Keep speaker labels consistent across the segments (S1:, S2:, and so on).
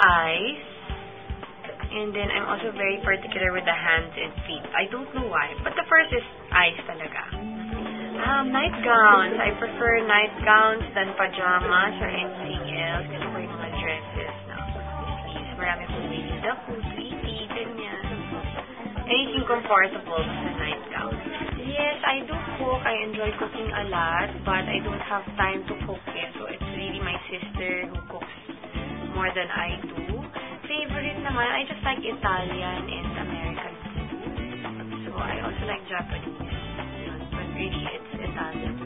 S1: Eyes, and then I'm also very particular with the hands and feet. I don't know why, but the first is eyes talaga. Nightgowns. I prefer nightgowns than pajamas or anything else. Gusto ko yung mga dresses na sleeves. Marami kong Winnie the Pooh, Sweetie, ganyan. Anything comfortable sa nightgown. Yes, I do cook. I enjoy cooking a lot, but I don't have time to cook it. So it's really my sister who cooks more than I do. Favorite naman, I just like Italian and American food. So I also like Japanese. But really, it's Italian.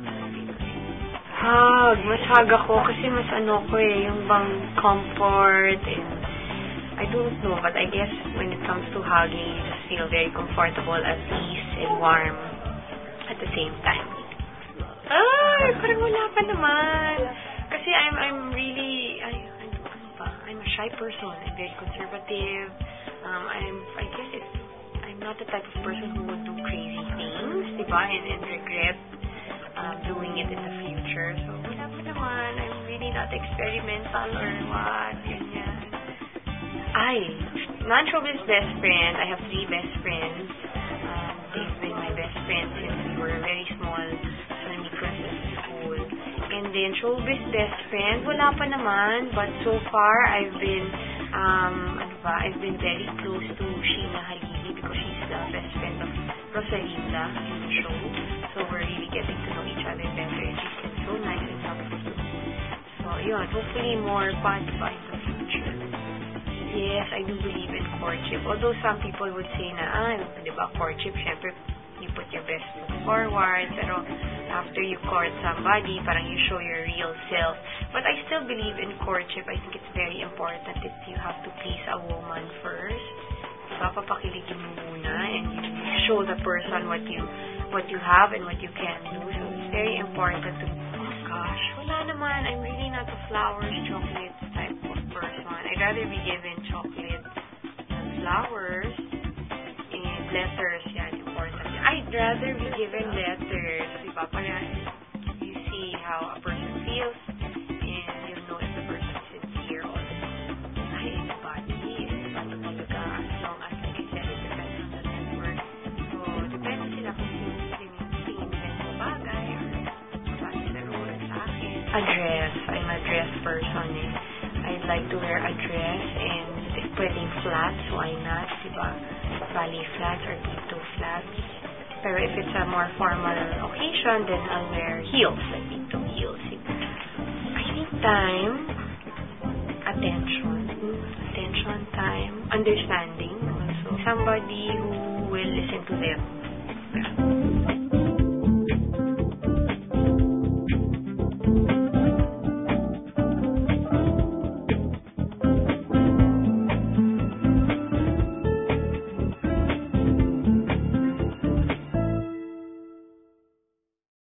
S1: Mas hag ako kasi mas ko yung bang comfort and I don't know, but I guess when it comes to hugging, you just feel very comfortable, at peace, and warm at the same time. Parang wala pa naman. Kasi I'm really, I'm a shy person. I'm very conservative. I guess I'm not the type of person who would do crazy things, diba? And regret doing it in the future. So, wala pa naman. I'm really not experimental or what. Ganyan. Non-showbiz best friend. I have 3 best friends. They've been my best friends since we were very small. So, we crossed in school. And then, showbiz best friend, wala pa naman. But so far, I've been very close to Sheena Halili because she's the best friend of Rosalinda in the show. So, we're really getting to know each other better. And she's been so nice and helpful to me. So, yun, hopefully more fun in the future. Yes, I do believe in courtship. Although some people would say na, diba, courtship, syempre, you put your best foot forward, pero after you court somebody, parang you show your real self. But I still believe in courtship. I think it's very important that you have to please a woman first. Papakiligin mo muna, and you show the person what you have and what you can do. So it's very important to, oh gosh, wala naman. I'm really not a flowers, chocolates type of person. I'd rather be given chocolates than flowers and letters. Yan, important. I'd rather be given letters. Diba? Para you see how a person feels and you know if the person is sincere or anybody. Ano talaga, as long as, like I said, it depends on the network. So, depende sila kung tingin nila sa bagay or bagay sa role sa akin. A dress. I'm a dress person eh. I'd like to wear a dress and pwedeng flats, why not? Diba? Ballet flats or Tito flats. Pero if it's a more formal occasion, then I'll wear heels, like Tito heels. I think time, attention, time, understanding also. Somebody